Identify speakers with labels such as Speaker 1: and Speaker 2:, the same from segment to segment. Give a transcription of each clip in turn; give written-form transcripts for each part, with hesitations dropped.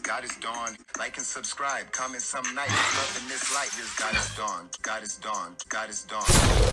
Speaker 1: God is dawn. Like and subscribe. Comment some night. Loving this light. Here's God is dawn. God is dawn. God is dawn.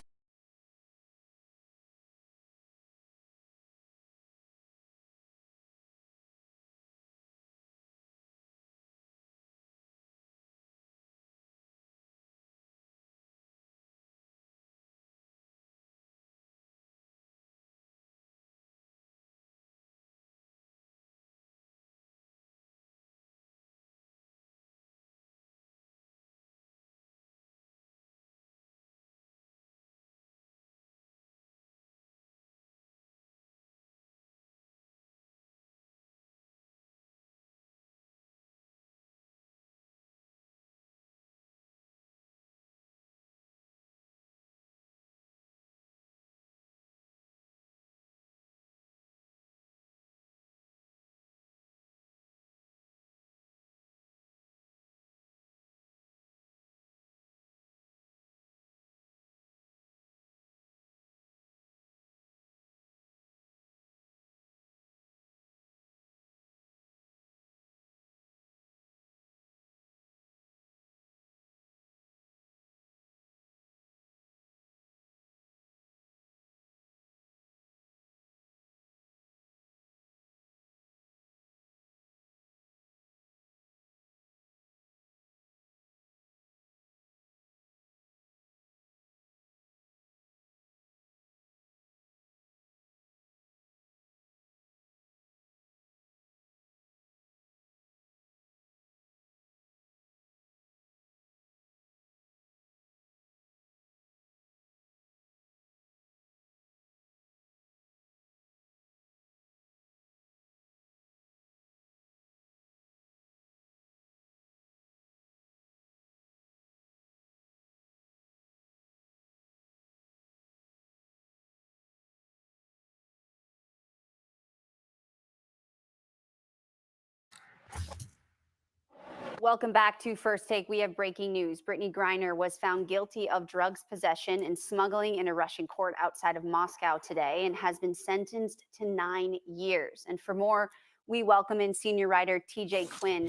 Speaker 2: Welcome back to First Take. We have breaking news. Brittany Griner was found guilty of drugs possession and smuggling in a Russian court outside of Moscow today and has been sentenced to 9 years. And for more, we welcome in senior writer TJ Quinn.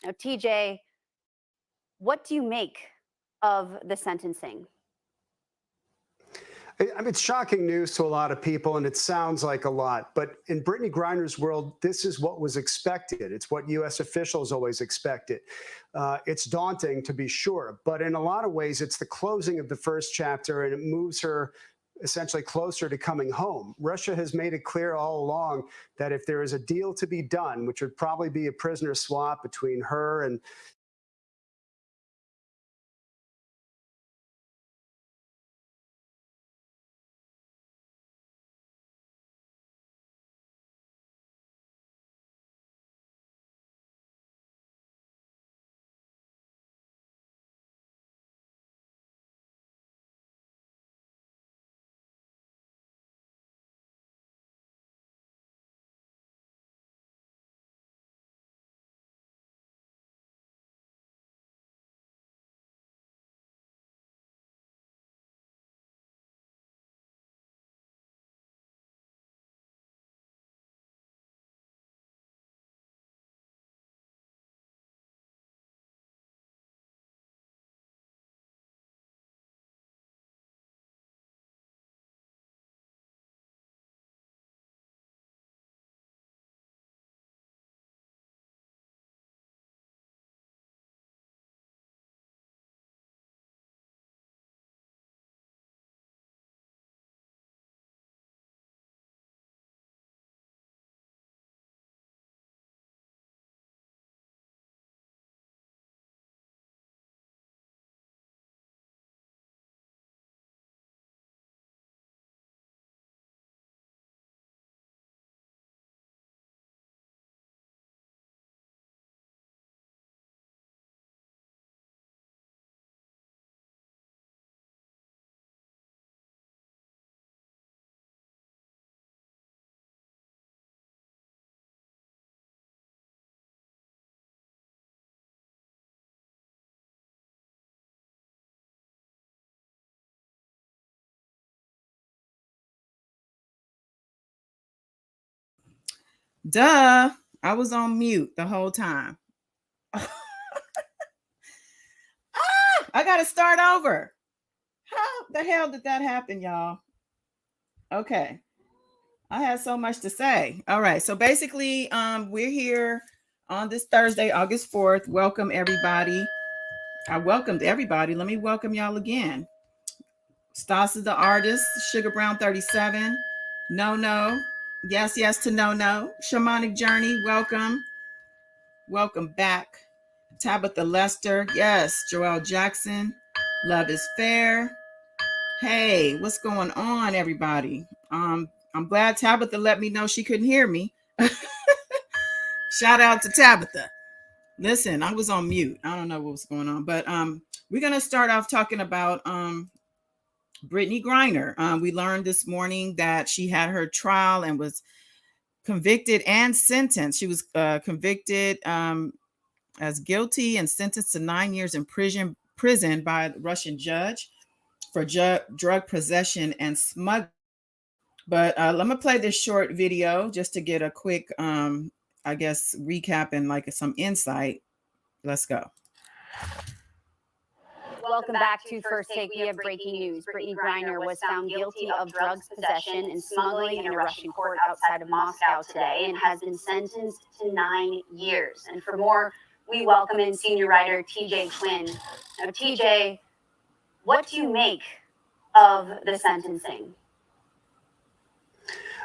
Speaker 2: Now, TJ, what do you make of the sentencing?
Speaker 3: I mean, it's shocking news to a lot of people, and it sounds like a lot. But in Brittany Griner's world, this is what was expected. It's what U.S. officials always expected. It's daunting, to be sure. But in a lot of ways, it's the closing of the first chapter, and it moves her essentially closer to coming home. Russia has made it clear all along that if there is a deal to be done, which would probably be a prisoner swap between her and
Speaker 4: Duh, I was on mute the whole time. I got to start over. How the hell did that happen, y'all? Okay. I had so much to say. All right. So basically, we're here on this Thursday, August 4th. Welcome, everybody. I welcomed everybody. Let me welcome y'all again. Stas is the artist. Sugar Brown 37. No. Yes to No. Shamanic Journey. Welcome. Welcome back. Tabitha Lester. Yes. Joelle Jackson. Love is Fair. Hey, what's going on, everybody? I'm glad Tabitha let me know she couldn't hear me. Shout out to Tabitha. Listen, I was on mute. I don't know what was going on, but we're gonna start off talking about Brittany Griner. We learned this morning that she had her trial and was convicted and sentenced. She was convicted as guilty and sentenced to 9 years in prison by a Russian judge for drug possession and smuggling. But let me play this short video just to get a quick, I guess, recap and like some insight. Let's go.
Speaker 2: Welcome back to First Take. We have breaking news. Brittany Griner was found guilty of drugs possession and smuggling in a Russian court outside of Moscow today and has been sentenced to 9 years. And for more, we welcome in senior writer TJ Quinn. Now, TJ, what do you make of the sentencing?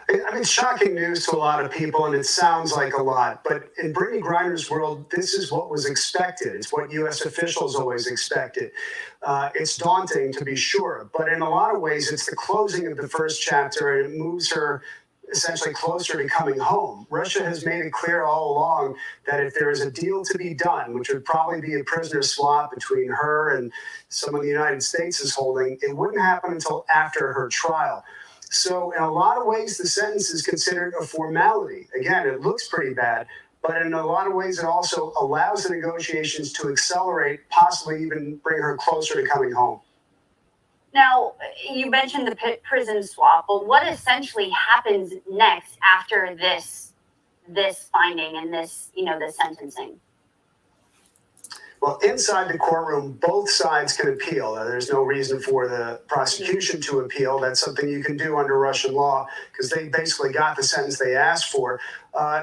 Speaker 3: I mean, shocking news to a lot of people, and it sounds like a lot. But in Brittany Griner's world, this is what was expected. It's what U.S. officials always expected. It's daunting, to be sure. But in a lot of ways, it's the closing of the first chapter, and it moves her essentially closer to coming home. Russia has made it clear all along that if there is a deal to be done, which would probably be a prisoner swap between her and someone the United States is holding, it wouldn't happen until after her trial. So in a lot of ways, the sentence is considered a formality. Again, it looks pretty bad, but in a lot of ways, it also allows the negotiations to accelerate, possibly even bring her closer to coming home.
Speaker 2: Now, you mentioned the prison swap, but what essentially happens next after this finding and this sentencing?
Speaker 3: Well, inside the courtroom, both sides can appeal. There's no reason for the prosecution to appeal. That's something you can do under Russian law because they basically got the sentence they asked for.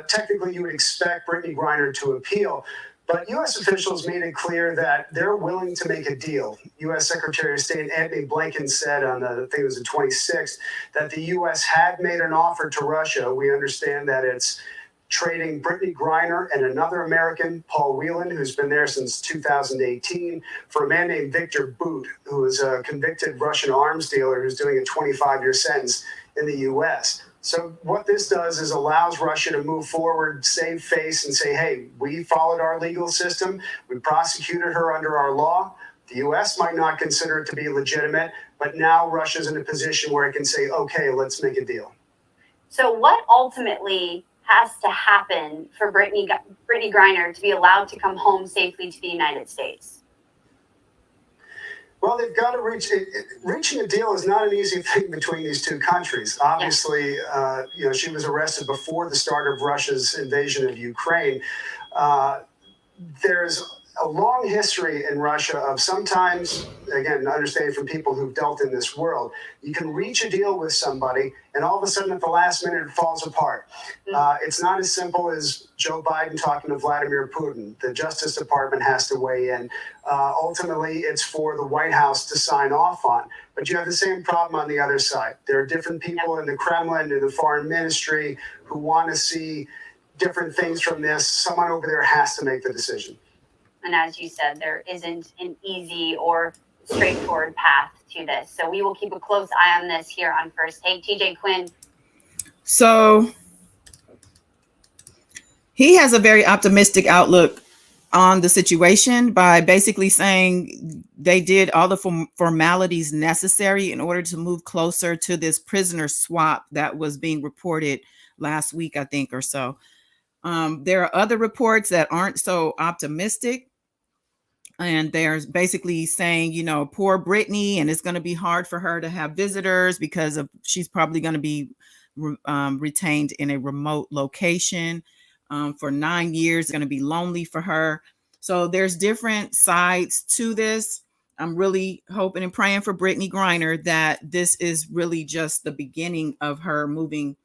Speaker 3: Technically, you would expect Brittany Griner to appeal. But U.S. officials made it clear that they're willing to make a deal. U.S. Secretary of State Antony Blinken said on I think it was the 26th, that the U.S. had made an offer to Russia. We understand that it's trading Brittany Griner and another American, Paul Whelan, who's been there since 2018, for a man named Victor Bout, who is a convicted Russian arms dealer who's doing a 25-year sentence in the U.S. So what this does is allows Russia to move forward, save face, and say, hey, we followed our legal system. We prosecuted her under our law. The U.S. might not consider it to be legitimate, but now Russia's in a position where it can say, okay, let's make a deal.
Speaker 2: So what ultimately has to happen for Brittany Griner to be allowed to come home safely to the United States?
Speaker 3: Well, they've got to reaching a deal is not an easy thing between these two countries. Obviously, she was arrested before the start of Russia's invasion of Ukraine. There's a long history in Russia of sometimes, again, understanding from people who've dealt in this world, you can reach a deal with somebody and all of a sudden at the last minute it falls apart. It's not as simple as Joe Biden talking to Vladimir Putin. The Justice Department has to weigh in. Ultimately, it's for the White House to sign off on. But you have the same problem on the other side. There are different people in the Kremlin, in the foreign ministry, who want to see different things from this. Someone over there has to make the decision.
Speaker 2: And as you said, there isn't an easy or straightforward path to this. So we will keep a close eye on this here on First Take. TJ Quinn.
Speaker 4: So he has a very optimistic outlook on the situation by basically saying they did all the formalities necessary in order to move closer to this prisoner swap that was being reported last week, I think, or so. There are other reports that aren't so optimistic. And they're basically saying, poor Brittany, and it's going to be hard for her to have visitors because she's probably going to be retained in a remote location for 9 years. It's going to be lonely for her. So there's different sides to this. I'm really hoping and praying for Brittany Griner that this is really just the beginning of her moving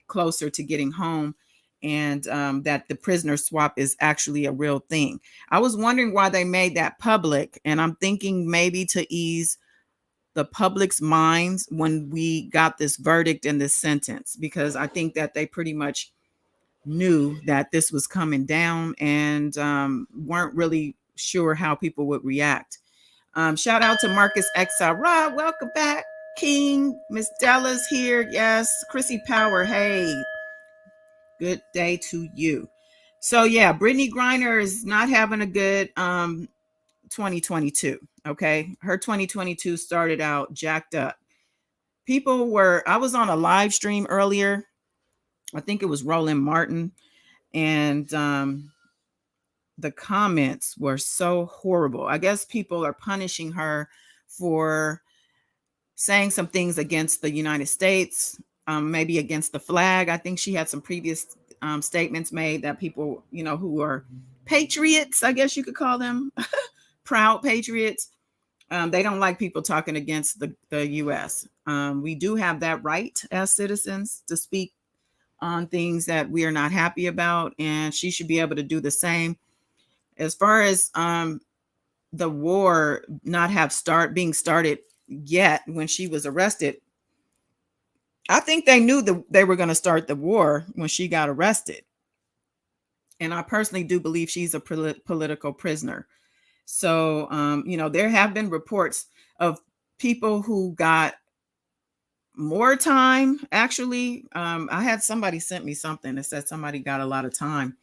Speaker 4: closer to getting home, and that the prisoner swap is actually a real thing. I was wondering why they made that public, and I'm thinking maybe to ease the public's minds when we got this verdict and this sentence, because I think that they pretty much knew that this was coming down and weren't really sure how people would react. Shout out to Marcus Exile. Rob, welcome back. King, Miss Della's here. Yes. Chrissy Power. Hey, good day to you. So yeah, Brittany Griner is not having a good 2022. Okay. Her 2022 started out jacked up. I was on a live stream earlier. I think it was Roland Martin. And the comments were so horrible. I guess people are punishing her for saying some things against the United States, maybe against the flag. I think she had some previous statements made that people, who are patriots, I guess you could call them, proud patriots, they don't like people talking against the U.S. We do have that right as citizens to speak on things that we are not happy about, and she should be able to do the same. As far as the war not being started yet when she was arrested, I think they knew that they were going to start the war when she got arrested. And I personally do believe she's a political prisoner. So, there have been reports of people who got more time. Actually, I had somebody sent me something that said somebody got a lot of time,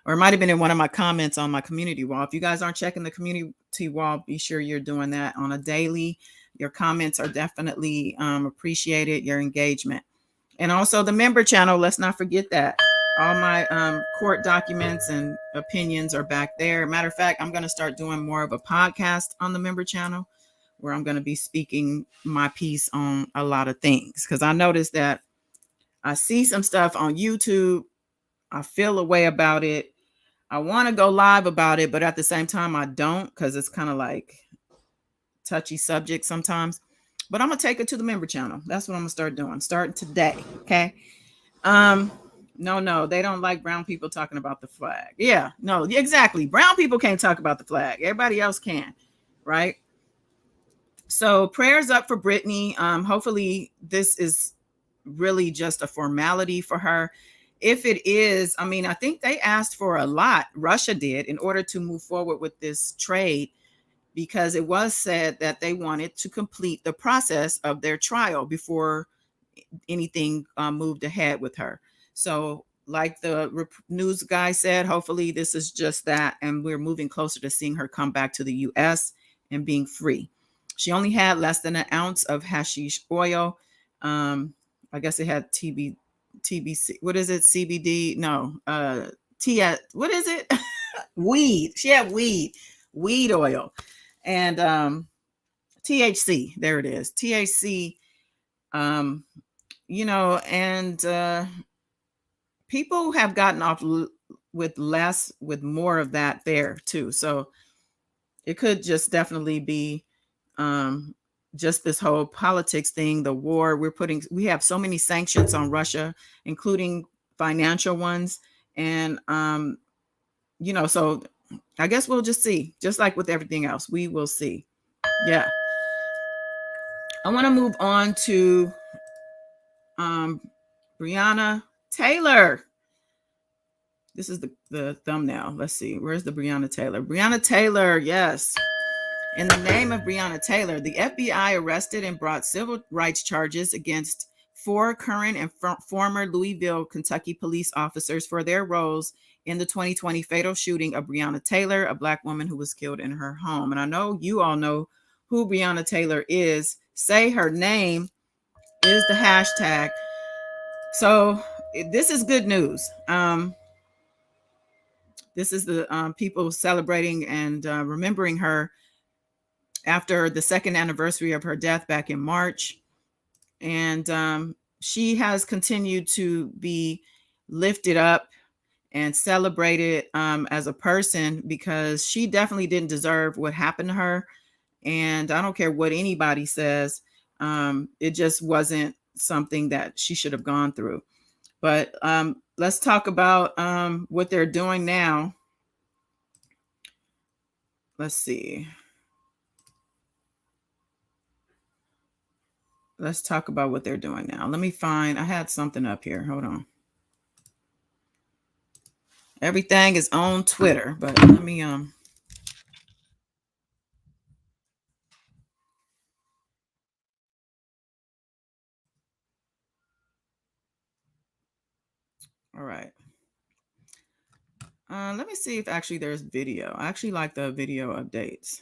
Speaker 4: or it might have been in one of my comments on my community wall. If you guys aren't checking the community wall, be sure you're doing that on a daily. Your comments are definitely appreciated, your engagement. And also the member channel, let's not forget that. All my court documents and opinions are back there. Matter of fact, I'm going to start doing more of a podcast on the member channel, where I'm going to be speaking my piece on a lot of things. Because I noticed that I see some stuff on YouTube, I feel a way about it. I want to go live about it, but at the same time, I don't, because it's kind of like touchy subject sometimes. But I'm going to take it to the member channel. That's what I'm going to start doing, starting today. Okay. No, they don't like brown people talking about the flag. Yeah, no, exactly. Brown people can't talk about the flag. Everybody else can, right? So prayers up for Brittany. Hopefully this is really just a formality for her. If it is, I think they asked for a lot, Russia did, in order to move forward with this trade, because it was said that they wanted to complete the process of their trial before anything moved ahead with her. So like the news guy said, hopefully this is just that, and we're moving closer to seeing her come back to the U.S. and being free. She only had less than an ounce of hashish oil. I guess it had TBC. What is it? CBD? No. What is it? Weed. She had weed oil, and THC. There it is. THC. And people have gotten off with more of that there too. So it could just definitely be just this whole politics thing, the war. We have so many sanctions on Russia, including financial ones. And, so I guess we'll just see, just like with everything else, we will see. Yeah. I want to move on to Breonna Taylor. This is the thumbnail. Let's see. Where's the Breonna Taylor? Breonna Taylor, yes. In the name of Breonna Taylor, the FBI arrested and brought civil rights charges against 4 current and former Louisville, Kentucky police officers for their roles in the 2020 fatal shooting of Breonna Taylor, a Black woman who was killed in her home. And I know you all know who Breonna Taylor is. Say her name is the hashtag. So this is good news. This is the people celebrating and remembering her after the 2nd anniversary of her death back in March. And she has continued to be lifted up and celebrated as a person, because she definitely didn't deserve what happened to her. And I don't care what anybody says, it just wasn't something that she should have gone through. But let's talk about what they're doing now. Let's see. Let's talk about what they're doing now. Let me find, I had something up here. Hold on. Everything is on Twitter, but let me all right. Let me see if actually there's video. I actually like the video updates.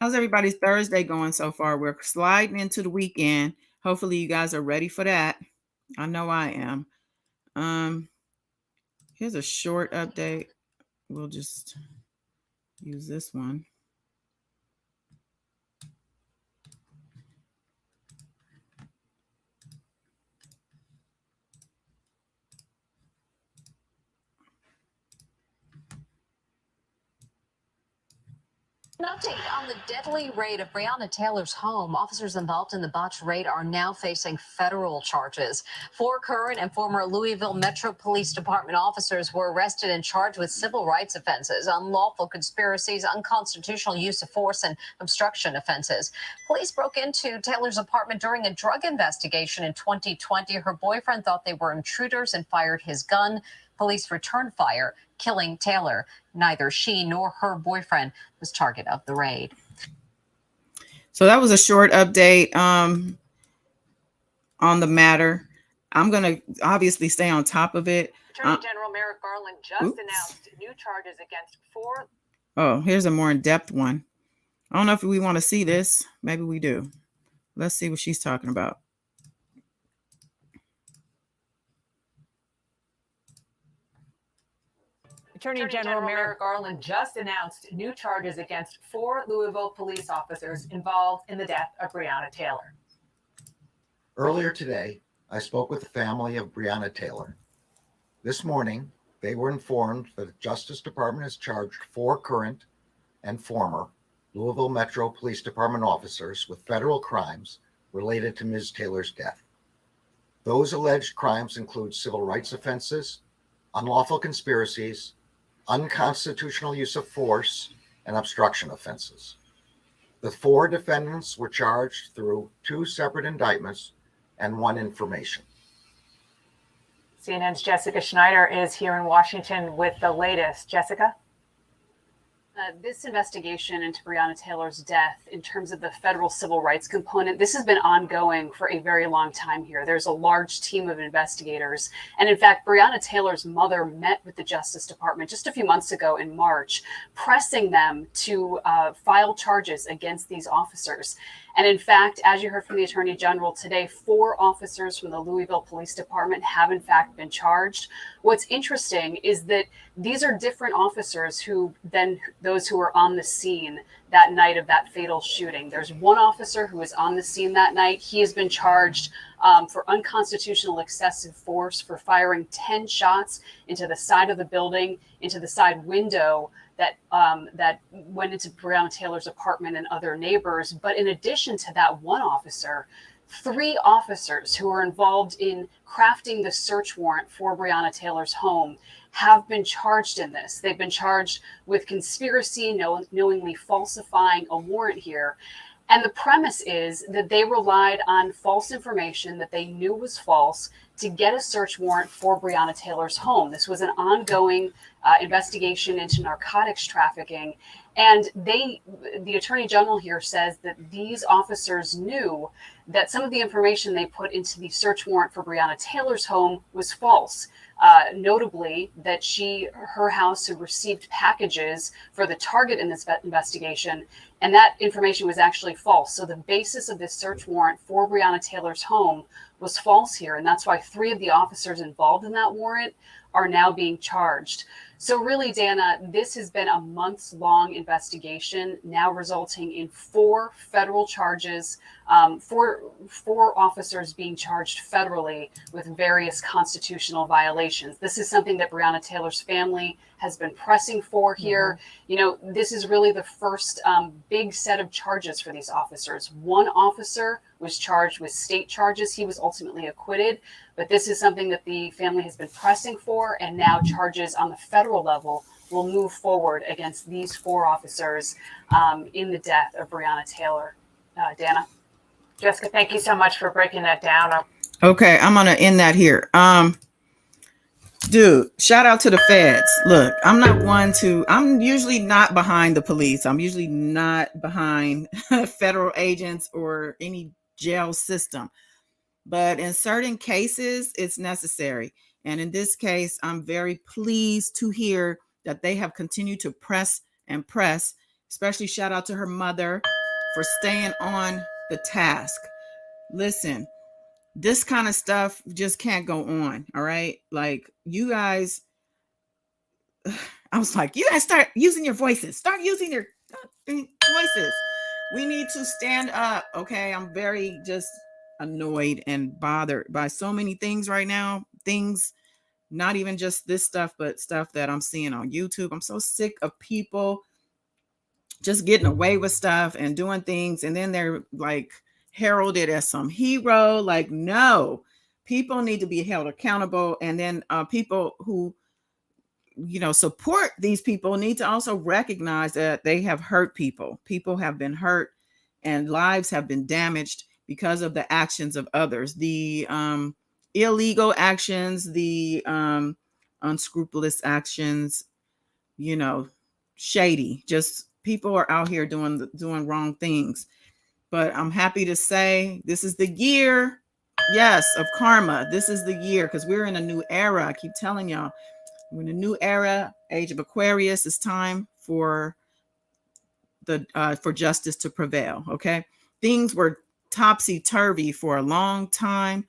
Speaker 4: How's everybody's Thursday going so far? We're sliding into the weekend. Hopefully you guys are ready for that. I know I am. Here's a short update. We'll just use this one.
Speaker 5: An update on the deadly raid of Breonna Taylor's home. Officers involved in the botched raid are now facing federal charges. 4 current and former Louisville Metro Police Department officers were arrested and charged with civil rights offenses, unlawful conspiracies, unconstitutional use of force, and obstruction offenses. Police broke into Taylor's apartment during a drug investigation in 2020. Her boyfriend thought they were intruders and fired his gun. Police returned fire, killing Taylor. Neither she nor her boyfriend was target of the raid.
Speaker 4: So that was a short update on the matter. I'm going to obviously stay on top of it.
Speaker 5: Attorney General Merrick Garland just announced new charges against 4.
Speaker 4: Oh, here's a more in-depth one. I don't know if we want to see this. Maybe we do. Let's see what she's talking about.
Speaker 6: Attorney General Merrick Garland just announced new charges against 4 Louisville police officers involved in the death of Breonna Taylor.
Speaker 7: Earlier today, I spoke with the family of Breonna Taylor. This morning, they were informed that the Justice Department has charged 4 current and former Louisville Metro Police Department officers with federal crimes related to Ms. Taylor's death. Those alleged crimes include civil rights offenses, unlawful conspiracies, unconstitutional use of force, and obstruction offenses. The 4 defendants were charged through 2 separate indictments and 1 information.
Speaker 6: CNN's Jessica Schneider is here in Washington with the latest. Jessica?
Speaker 2: This investigation into Breonna Taylor's death, in terms of the federal civil rights component, this has been ongoing for a very long time here. There's a large team of investigators. And in fact, Breonna Taylor's mother met with the Justice Department just a few months ago in March, pressing them to file charges against these officers. And in fact, as you heard from the Attorney General today, 4 officers from the Louisville Police Department have in fact been charged. What's interesting is that these are different officers than those who were on the scene that night of that fatal shooting. There's 1 officer who was on the scene that night. He has been charged for unconstitutional excessive force for firing 10 shots into the side of the building, into the side window that went into Breonna Taylor's apartment and other neighbors. But in addition to that 1 officer, 3 officers who were involved in crafting the search warrant for Breonna Taylor's home have been charged in this. They've been charged with conspiracy, knowingly falsifying a warrant here. And the premise is that they relied on false information that they knew was false to get a search warrant for Breonna Taylor's home. This was an ongoing investigation into narcotics trafficking. And the Attorney General here says that these officers knew that some of the information they put into the search warrant for Breonna Taylor's home was false. Notably, that her house had received packages for the target in this investigation, and that information was actually false. So the basis of this search warrant for Breonna Taylor's home was false here, and that's why 3 of the officers involved in that warrant
Speaker 8: are now being charged. So really, Dana, this has been a months-long investigation, now resulting in 4 federal charges, four officers being charged federally with various constitutional violations. This is something that Breonna Taylor's family has been pressing for here. You know, this is really the first big set of charges for these officers. One officer was charged with state charges. He was ultimately acquitted, but this is something that the family has been pressing for, and now charges on the federal level will move forward against these 4 officers in the death of Breonna Taylor. Dana?
Speaker 6: Jessica, thank you so much for breaking that down.
Speaker 4: Okay, I'm gonna end that here. Dude, shout out to the feds. Look, I'm usually not behind the police. I'm usually not behind federal agents or any jail system. But in certain cases, it's necessary. And in this case, I'm very pleased to hear that they have continued to press and press, especially shout out to her mother for staying on the task. Listen, this kind of stuff just can't go on. All right. Like, you guys, I was like, you guys start using your voices, start using your voices. We need to stand up. Okay. I'm very just annoyed and bothered by so many things right now. Things, not even just this stuff, but stuff that I'm seeing on YouTube. I'm so sick of people just getting away with stuff and doing things. And then they're like heralded as some hero. Like, no, people need to be held accountable. And then people who, you know, support these people need to also recognize that they have hurt people. People have been hurt and lives have been damaged because of the actions of others. The illegal actions, the unscrupulous actions, you know, shady. Just people are out here doing wrong things. But I'm happy to say this is the year, yes, of karma. This is the year, because we're in a new era. I keep telling y'all, we're in a new era, age of Aquarius. It's time for for justice to prevail. Okay, things were topsy-turvy for a long time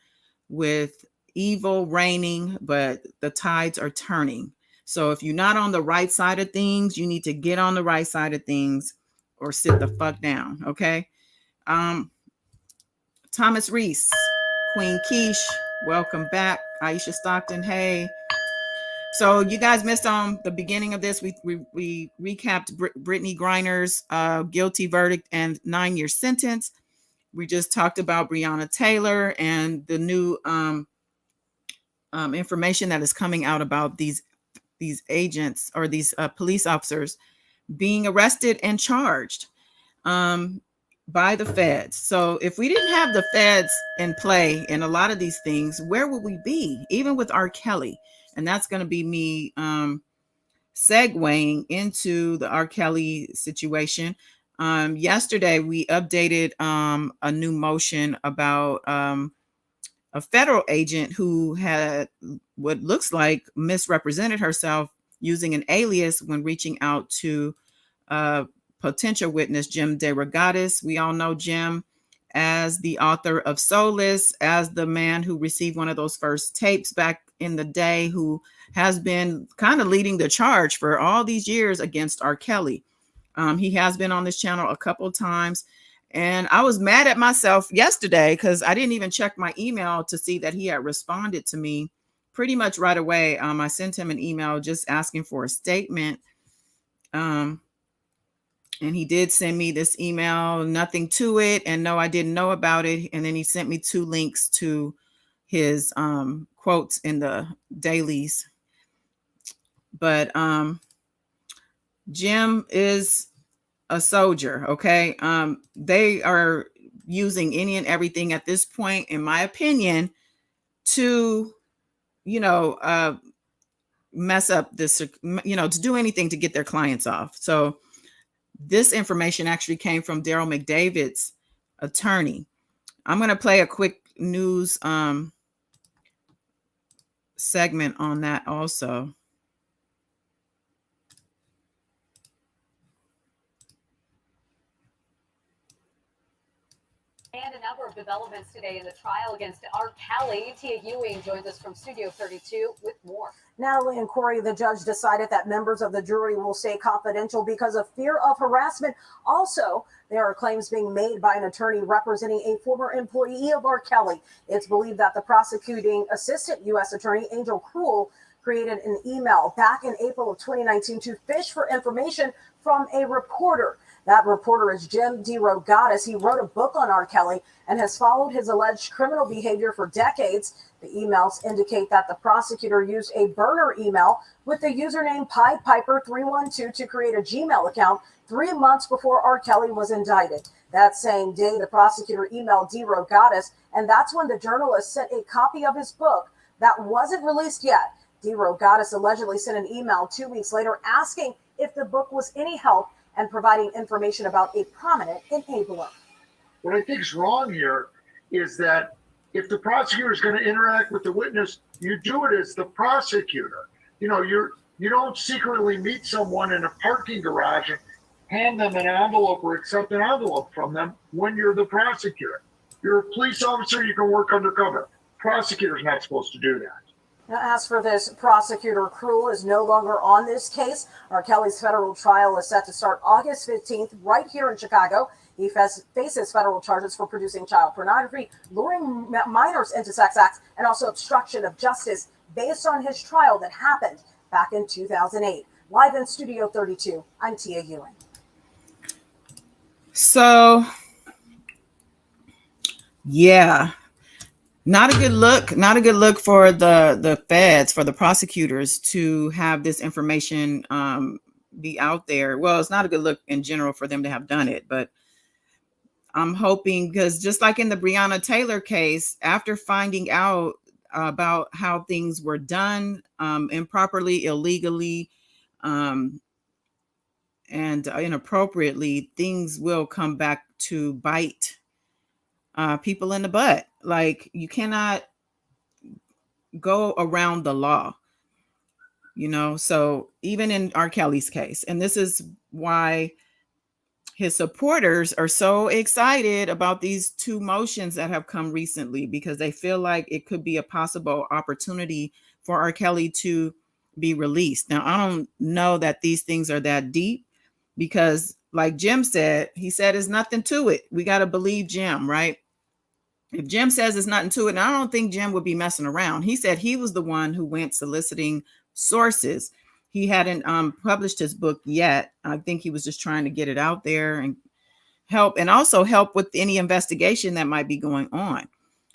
Speaker 4: with evil reigning, but the tides are turning. So if you're not on the right side of things, you need to get on the right side of things or sit the fuck down. Okay. Thomas Reese, Queen Keish, welcome back. Aisha Stockton, hey. So you guys missed on the beginning of this. We recapped Brittany Griner's guilty verdict and 9-year sentence. We just talked about Breonna Taylor and the new information that is coming out about these agents or these police officers being arrested and charged by the feds. So if we didn't have the feds in play in a lot of these things, where would we be? Even with R. Kelly. And that's going to be me segueing into the R. Kelly situation. Yesterday, we updated a new motion about a federal agent who had what looks like misrepresented herself using an alias when reaching out to potential witness Jim DeRogatis. We all know Jim as the author of Soulless, as the man who received one of those first tapes back in the day, who has been kind of leading the charge for all these years against R. Kelly. He has been on this channel a couple of times. And I was mad at myself yesterday because I didn't even check my email to see that he had responded to me pretty much right away. I sent him an email just asking for a statement. And he did send me this email, nothing to it. And no, I didn't know about it. And then he sent me 2 links to his quotes in the dailies. But Jim is a soldier, okay? They are using any and everything at this point, in my opinion, to, you know, mess up this, you know, to do anything to get their clients off. So this information actually came from Daryl McDavid's attorney. I'm going to play a quick news segment on that also.
Speaker 5: And a number of developments today in the trial against R. Kelly. Tia Ewing joins us from Studio 32 with more.
Speaker 9: Natalie and Corey, the judge decided that members of the jury will stay confidential because of fear of harassment. Also, there are claims being made by an attorney representing a former employee of R. Kelly. It's believed that the prosecuting assistant U.S. attorney, Angel Cruel, created an email back in April of 2019 to fish for information from a reporter. That reporter is Jim DeRogatis. He wrote a book on R. Kelly and has followed his alleged criminal behavior for decades. The emails indicate that the prosecutor used a burner email with the username PiePiper312 to create a Gmail account 3 months before R. Kelly was indicted. That same day, the prosecutor emailed DeRogatis, and that's when the journalist sent a copy of his book that wasn't released yet. DeRogatis allegedly sent an email 2 weeks later asking if the book was any help and providing information about a prominent enabler.
Speaker 10: What I think is wrong here is that if the prosecutor is going to interact with the witness, you do it as the prosecutor. You don't secretly meet someone in a parking garage and hand them an envelope or accept an envelope from them when you're the prosecutor. You're a police officer, you can work undercover. Prosecutor's not supposed to do that.
Speaker 9: Now, as for this, prosecutor Cruel is no longer on this case. R. Kelly's federal trial is set to start August 15th right here in Chicago. He faces federal charges for producing child pornography, luring minors into sex acts, and also obstruction of justice based on his trial that happened back in 2008. Live in Studio 32, I'm Tia Ewing.
Speaker 4: So, yeah. Not a good look for the feds, for the prosecutors to have this information be out there. Well, it's not a good look in general for them to have done it, but I'm hoping, because just like in the Breonna Taylor case, after finding out about how things were done improperly, illegally, and inappropriately, things will come back to bite people in the butt. Like, you cannot go around the law, so even in R. Kelly's case, and this is why his supporters are so excited about these two motions that have come recently, because they feel like it could be a possible opportunity for R. Kelly to be released. Now, I don't know that these things are that deep, because like Jim said, he said there's nothing to it. We got to believe Jim, right? If Jim says there's nothing to it, and I don't think Jim would be messing around. He said he was the one who went soliciting sources. He hadn't published his book yet. I think he was just trying to get it out there and also help with any investigation that might be going on.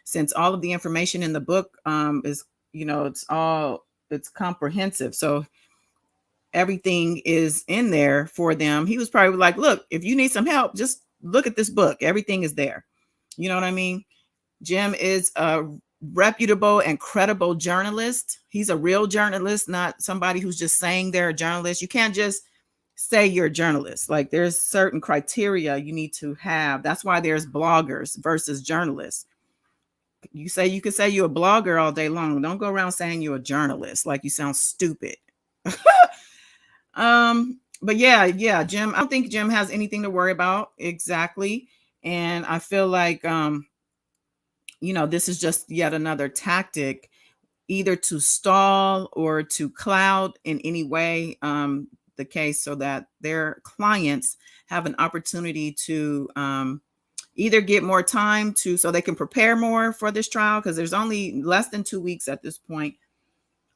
Speaker 4: Since all of the information in the book is, it's comprehensive. So everything is in there for them. He was probably like, look, if you need some help, just look at this book. Everything is there. You know what I mean? Jim is a reputable and credible journalist. He's a real journalist, not somebody who's just saying they're a journalist. You can't just say you're a journalist. Like, there's certain criteria you need to have. That's why there's bloggers versus journalists. You could say you're a blogger all day long. Don't go around saying you're a journalist. Like, you sound stupid. But yeah, Jim, I don't think Jim has anything to worry about. Exactly. And I feel like, this is just yet another tactic, either to stall or to cloud in any way the case, so that their clients have an opportunity to either get more time so they can prepare more for this trial, because there's only less than 2 weeks at this point,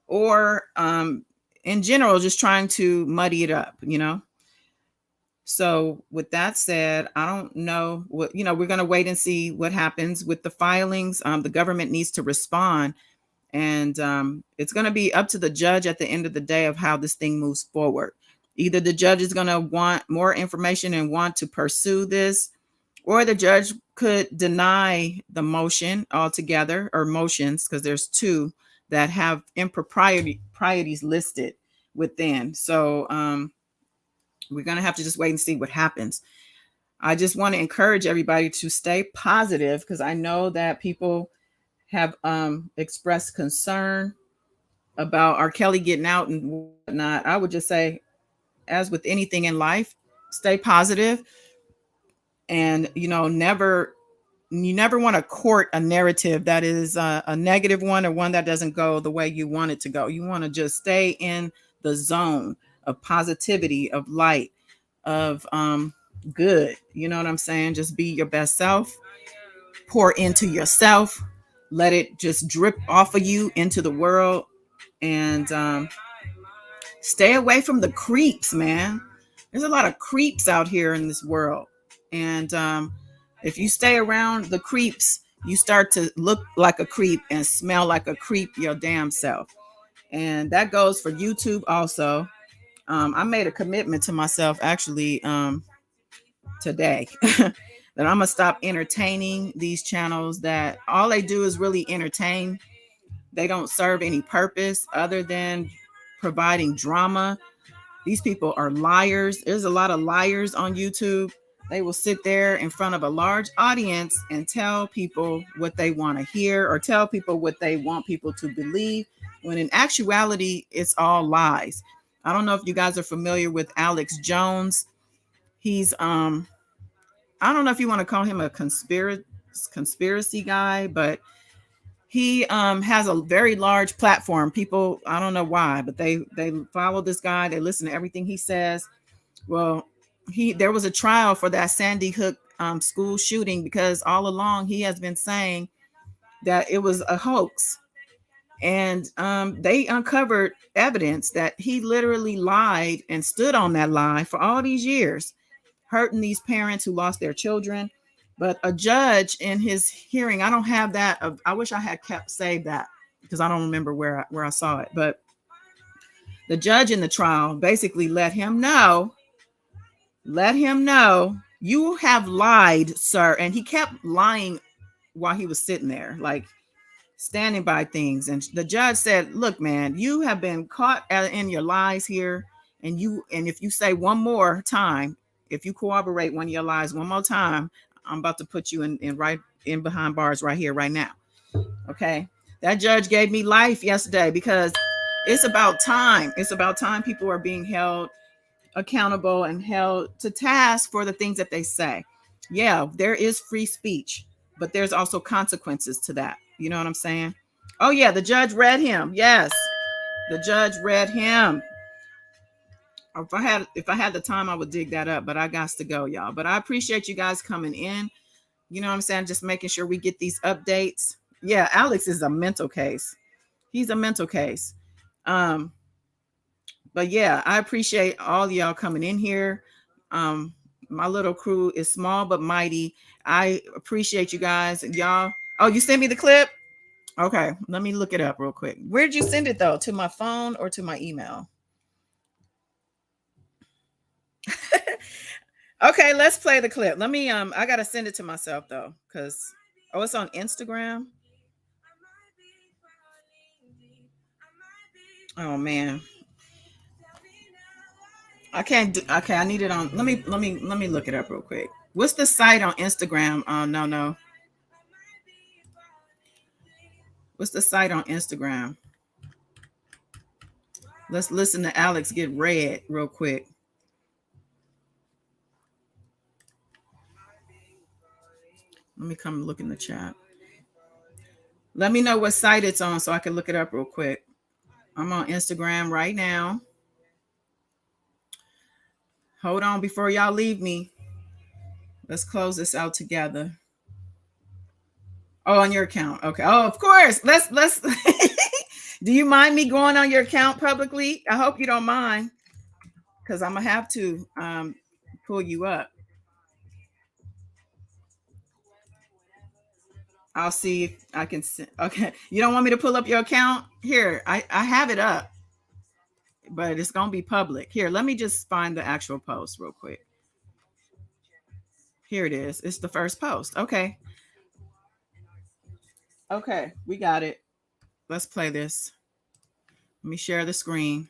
Speaker 4: or in general, just trying to muddy it up, So with that said, I don't know what, we're going to wait and see what happens with the filings. The government needs to respond, and it's going to be up to the judge at the end of the day of how this thing moves forward. Either the judge is going to want more information and want to pursue this, or the judge could deny the motion altogether, or motions, because there's two that have improprieties listed within. So we're going to have to just wait and see what happens. I just want to encourage everybody to stay positive, because I know that people have expressed concern about R. Kelly getting out and whatnot. I would just say, as with anything in life, stay positive and, never you never want to court a narrative that is a negative one, or one that doesn't go the way you want it to go. You want to just stay in the zone of positivity, of light, of good. You know what I'm saying? Just be your best self, pour into yourself, let it just drip off of you into the world, and stay away from the creeps, man. There's a lot of creeps out here in this world. And if you stay around the creeps, you start to look like a creep and smell like a creep your damn self. And that goes for YouTube also. I made a commitment to myself actually today that I'm going to stop entertaining these channels that all they do is really entertain. They don't serve any purpose other than providing drama. These people are liars. There's a lot of liars on YouTube. They will sit there in front of a large audience and tell people what they want to hear, or tell people what they want people to believe, when in actuality, it's all lies. I don't know if you guys are familiar with Alex Jones. He's, I don't know if you want to call him a conspiracy guy, but he has a very large platform. People, I don't know why, but they follow this guy. They listen to everything he says. Well, there was a trial for that Sandy Hook school shooting, because all along he has been saying that it was a hoax. And they uncovered evidence that he literally lied and stood on that lie for all these years, hurting these parents who lost their children. But a judge in his hearing, I don't have that. I wish I had saved that, because I don't remember where I saw it. But the judge in the trial basically let him know, you have lied, sir. And he kept lying while he was sitting there, like standing by things. And the judge said, look, man, you have been caught in your lies here. And if you say one more time, if you corroborate one of your lies one more time, I'm about to put you in behind bars right here, right now. Okay. That judge gave me life yesterday, because it's about time. It's about time people are being held accountable and held to task for the things that they say. Yeah, there is free speech, but there's also consequences to that. You know what I'm saying? Oh yeah, the judge read him. Yes, the judge read him. If I had the time, I would dig that up, but I got to go, y'all. But I appreciate you guys coming in. You know what I'm saying? Just making sure we get these updates. Yeah, Alex is a mental case. He's a mental case. But yeah, I appreciate all y'all coming in here. My little crew is small but mighty. I appreciate you guys. Y'all. Oh, you sent me the clip? Okay, let me look it up real quick. Where'd you send it though? To my phone or to my email? Okay, let's play the clip. Let me I gotta send it to myself though, because it's on Instagram. Oh man. I can't do, okay, I need it on. Let me look it up real quick. What's the site on Instagram? Oh no. What's the site on Instagram? Let's listen to Alex get read real quick. Let me come look in the chat. Let me know what site it's on so I can look it up real quick. I'm on Instagram right now. Hold on before y'all leave me. Let's close this out together. Oh, on your account. Okay. Oh, of course. Let's Do you mind me going on your account publicly? I hope you don't mind, because I'm gonna have to pull you up. I'll see if I can. Okay. You don't want me to pull up your account? Here, I have it up, but it's gonna be public. Here, let me just find the actual post real quick. Here it is. It's the first post. Okay. Okay, we got it. Let's play this. Let me share the screen.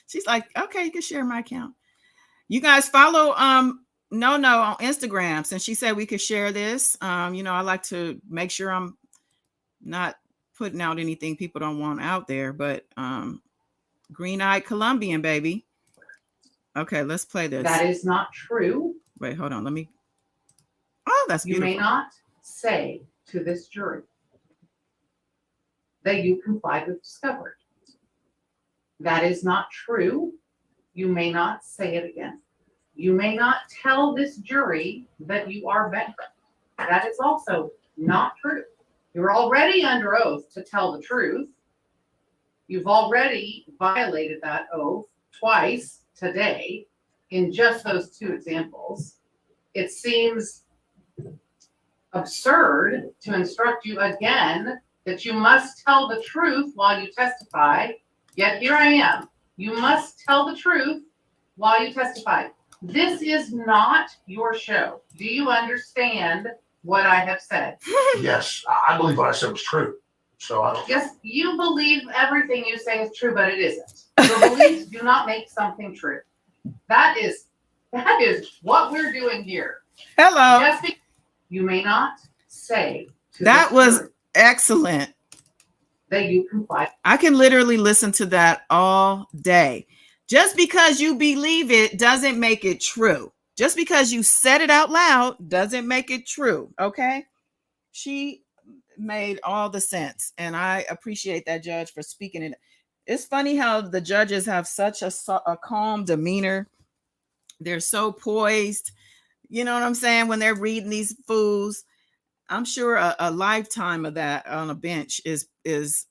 Speaker 4: She's like, okay, you can share my account. You guys follow No on Instagram, since she said we could share this. I like to make sure I'm not putting out anything people don't want out there, but green-eyed Colombian, baby. Okay, let's play this.
Speaker 11: That is not true.
Speaker 4: Wait, hold on. Let me. Oh, that's
Speaker 11: You
Speaker 4: beautiful.
Speaker 11: may not say to this jury that you complied with discovery. That is not true. You may not say it again. You may not tell this jury that you are bankrupt. That is also not true. You're already under oath to tell the truth. You've already violated that oath twice today in just those two examples. It seems absurd to instruct you again that you must tell the truth while you testify. Yet here I am. You must tell the truth while you testify. This is not your show. Do you understand what I have said?
Speaker 10: Yes, I believe what I said was true. So I don't.
Speaker 11: Yes, you believe everything you say is true, but it isn't. Your beliefs do not make something true. That is what we're doing here.
Speaker 4: Hello.
Speaker 11: Just because you may not say to
Speaker 4: That
Speaker 11: this
Speaker 4: was
Speaker 11: jury
Speaker 4: excellent.
Speaker 11: that you comply.
Speaker 4: I can literally listen to that all day. Just because you believe it doesn't make it true. Just because you said it out loud doesn't make it true. Okay. She made all the sense. And I appreciate that judge for speaking it. It's funny how the judges have such a calm demeanor. They're so poised. You know what I'm saying? When they're reading these fools, I'm sure a lifetime of that on a bench is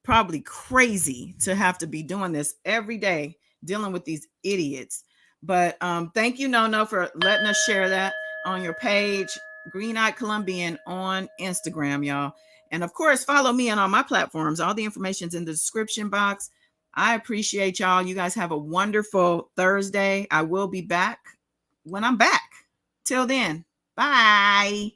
Speaker 4: probably crazy to have to be doing this every day, dealing with these idiots. But thank you, No, for letting us share that on your page, Green Eyed Colombian on Instagram, y'all. And of course, follow me on all my platforms. All the information's in the description box. I appreciate y'all. You guys have a wonderful Thursday. I will be back when I'm back. Till then, bye.